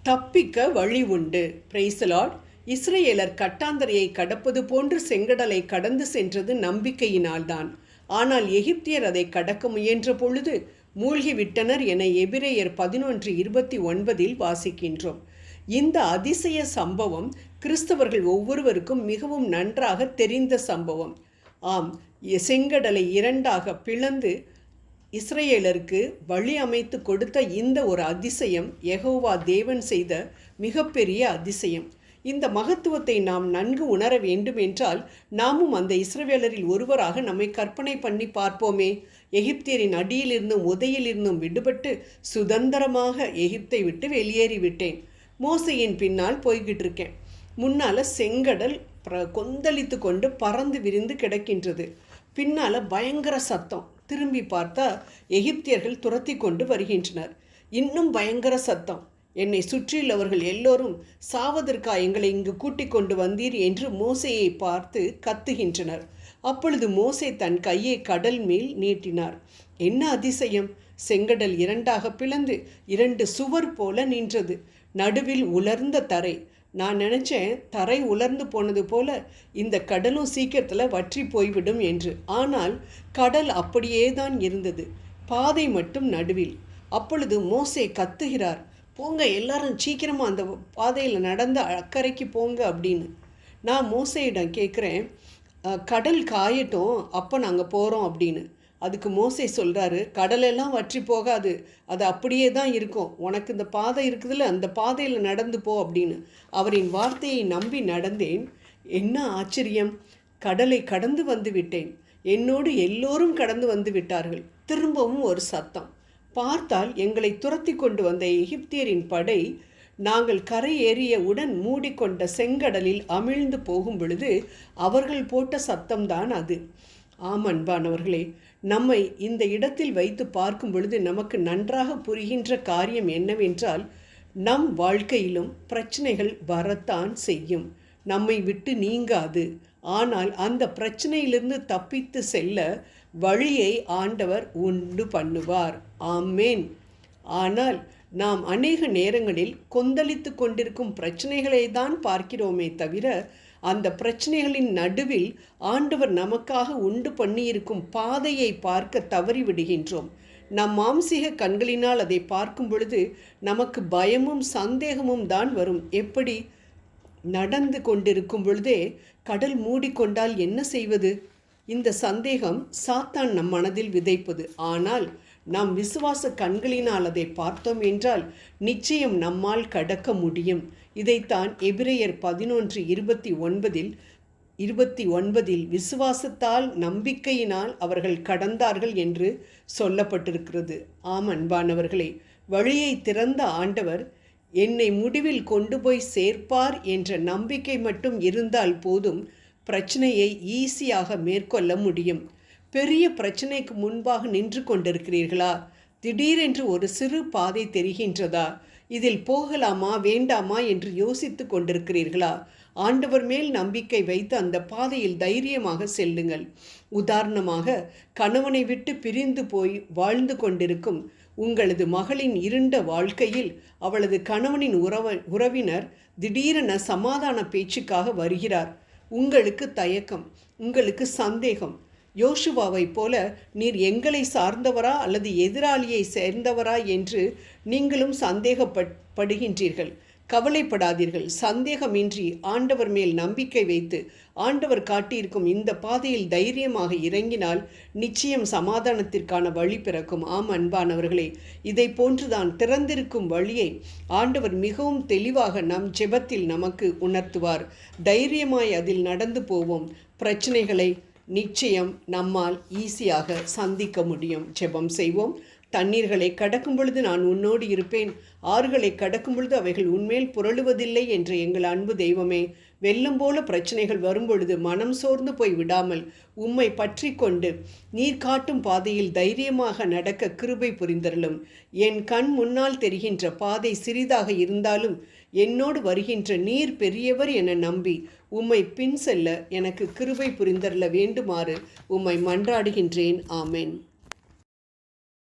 தப்பிக்க வழி உண்டு. Praise the Lord. இஸ்ரவேலர் கட்டாந்தரையை கடப்பது போன்று செங்கடலை கடந்து சென்றது நம்பிக்கையினால்தான். ஆனால் எகிப்தியர் அதை கடக்க முயன்ற பொழுது மூழ்கிவிட்டனர் என எபிரேயர் 11:29 வாசிக்கின்றோம். இந்த அதிசய சம்பவம் கிறிஸ்தவர்கள் ஒவ்வொருவருக்கும் மிகவும் நன்றாக தெரிந்த சம்பவம். ஆம், செங்கடலை இரண்டாக பிளந்து இஸ்ரவேலருக்கு வழி அமைத்து கொடுத்த இந்த ஒரு அதிசயம் யெகோவா தேவன் செய்த மிகப்பெரிய அதிசயம். இந்த மகத்துவத்தை நாம் நன்கு உணர வேண்டும் என்றால் நாமும் அந்த இஸ்ரவேலரில் ஒருவராக நம்மை கற்பனை பண்ணி பார்ப்போமே. எகிப்தியரின் அடியிலிருந்தும் உதையிலிருந்தும் விடுபட்டு சுதந்திரமாக எகிப்தை விட்டு வெளியேறிவிட்டேன். மோசையின் பின்னால் போய்கிட்டு இருக்கேன். முன்னால் செங்கடல் கொந்தளித்து கொண்டு பறந்து விரிந்து கிடக்கின்றது. பின்னால் பயங்கர சத்தம். திரும்பி பார்த்தா எகிப்தியர்கள் துரத்தி கொண்டு வருகின்றனர். இன்னும் பயங்கர சத்தம். என்னை சுற்றியுள்ளவர்கள் எல்லோரும் சாவதற்கா எங்களை இங்கு கூட்டிக் கொண்டு வந்தீர் என்று மோசையை பார்த்து கத்துகின்றனர். அப்பொழுது மோசே தன் கையை கடல் மேல் நீட்டினார். என்ன அதிசயம்! செங்கடல் இரண்டாக பிளந்து 2 சுவர் போல நின்றது. நடுவில் உலர்ந்த தரை. நான் நினச்சேன் தரை உலர்ந்து போனது போல இந்த கடலும் சீக்கிரத்தில் வற்றி போய்விடும் என்று. ஆனால் கடல் அப்படியே தான் இருந்தது, பாதை மட்டும் நடுவில். அப்பொழுது மோசே கத்துகிறார், போங்க எல்லாரும் சீக்கிரமாக அந்த பாதையில் நடந்து அக்கறைக்கு போங்க அப்படின்னு. நான் மோசையிடம் கேட்குறேன், கடல் காயட்டும் அப்போ நாங்கள் போகிறோம் அப்படின்னு. அதுக்கு மோசே சொல்கிறாரு, கடலெல்லாம் வற்றி போகாது, அது அப்படியே தான் இருக்கும். உனக்கு இந்த பாதை இருக்குதுல்ல, அந்த பாதையில் நடந்து போ அப்படின்னு. அவரின் வார்த்தையை நம்பி நடந்தேன். என்ன ஆச்சரியம்! கடலை கடந்து வந்து விட்டேன். என்னோடு எல்லோரும் கடந்து வந்து விட்டார்கள். திரும்பவும் ஒரு சத்தம். பார்த்தால் எங்களை துரத்தி கொண்டு வந்த எகிப்தியரின் படை நாங்கள் கரை ஏறியவுடன் மூடிக்கொண்ட செங்கடலில் அமிழ்ந்து போகும் பொழுது அவர்கள் போட்ட சத்தம்தான் அது. ஆம் அன்பானவர்களே, நம்மை இந்த இடத்தில் வைத்து பார்க்கும் பொழுது நமக்கு நன்றாக புரிகின்ற காரியம் என்னவென்றால், நம் வாழ்க்கையிலும் பிரச்சனைகள் வரத்தான் செய்யும், நம்மை விட்டு நீங்காது. ஆனால் அந்த பிரச்சனையிலிருந்து தப்பித்து செல்ல வழியை ஆண்டவர் உண்டு பண்ணுவார். ஆமேன். ஆனால் நாம் அநேக நேரங்களில் கொந்தளித்து கொண்டிருக்கும் பிரச்சனைகளை தான் பார்க்கிறோமே தவிர அந்த பிரச்சனைகளின் நடுவில் ஆண்டவர் நமக்காக உண்டு பண்ணியிருக்கும் பாதையை பார்க்க தவறிவிடுகின்றோம். நம் மாம்சீக கண்களினால் அதை பார்க்கும் பொழுது நமக்கு பயமும் சந்தேகமும் தான் வரும். எப்படி? நடந்து கொண்டிருக்கும் பொழுதே கடல் மூடிக்கொண்டால் என்ன செய்வது? இந்த சந்தேகம் சாத்தான் நம் மனதில் விதைப்பது. ஆனால் நாம் விசுவாச கண்களினால் அதை பார்த்தோம் என்றால் நிச்சயம் நம்மால் கடக்க முடியும். இதைத்தான் எபிரேயர் 11:29 விசுவாசத்தால் நம்பிக்கையினால் அவர்கள் கடந்தார்கள் என்று சொல்லப்பட்டிருக்கிறது. ஆம் அன்பானவர்களே, வழியை திறந்த ஆண்டவர் என்னை முடிவில் கொண்டு போய் சேர்ப்பார் என்ற நம்பிக்கை மட்டும் இருந்தால் போதும், பிரச்சனையை ஈஸியாக மேற்கொள்ள முடியும். பெரிய பிரச்சனைக்கு முன்பாக நின்று கொண்டிருக்கிறீர்களா? திடீரென்று ஒரு சிறு பாதை தெரிகின்றதா? இதில் போகலாமா வேண்டாமா என்று யோசித்து கொண்டிருக்கிறீர்களா? ஆண்டவர் மேல் நம்பிக்கை வைத்து அந்த பாதையில் தைரியமாக செல்லுங்கள். உதாரணமாக, கணவனை விட்டு பிரிந்து போய் வாழ்ந்து கொண்டிருக்கும் உங்களது மகளின் இருண்ட வாழ்க்கையில் அவளது கணவனின் உறவினர் திடீரென சமாதான பேச்சுக்காக வருகிறார். உங்களுக்கு தயக்கம், உங்களுக்கு சந்தேகம். யோசுவாவை போல நீர் எங்களை சார்ந்தவரா அல்லது எதிராளியை சேர்ந்தவரா என்று நீங்களும் சந்தேகப்படுகின்றீர்கள். கவலைப்படாதீர்கள். சந்தேகமின்றி ஆண்டவர் மேல் நம்பிக்கை வைத்து ஆண்டவர் காட்டியிருக்கும் இந்த பாதையில் தைரியமாக இறங்கினால் நிச்சயம் சமாதானத்திற்கான வழி பிறக்கும். ஆம் அன்பானவர்களே, இதை போன்றுதான் திறந்திருக்கும் வழியை ஆண்டவர் மிகவும் தெளிவாக நம் ஜெபத்தில் நமக்கு உணர்த்துவார். தைரியமாய் அதில் நடந்து போவோம். பிரச்சனைகளை நிச்சயம் நம்மால் ஈஸியாக சந்திக்க முடியும். ஜெபம் செய்வோம். தண்ணீர்களை கடக்கும் பொழுது நான் உன்னோடு இருப்பேன், ஆறுகளை கடக்கும் பொழுது அவைகள் உன்மேல் புரளுவதில்லை என்ற எங்கள் அன்பு தெய்வமே, வெள்ளம் போல பிரச்சனைகள் வரும்பொழுது மனம் சோர்ந்து போய் விடாமல் உம்மை பற்றி கொண்டு நீர் காட்டும் பாதையில் தைரியமாக நடக்க கிருபை புரிந்தருளும். என் கண் முன்னால் தெரிகின்ற பாதை சிறிதாக இருந்தாலும் என்னோடு வருகின்ற நீர் பெரியவர் என நம்பி உம்மை பின் செல்ல எனக்கு கிருபை புரிந்தருள வேண்டுமாறு உம்மை மன்றாடுகின்றேன். ஆமென்.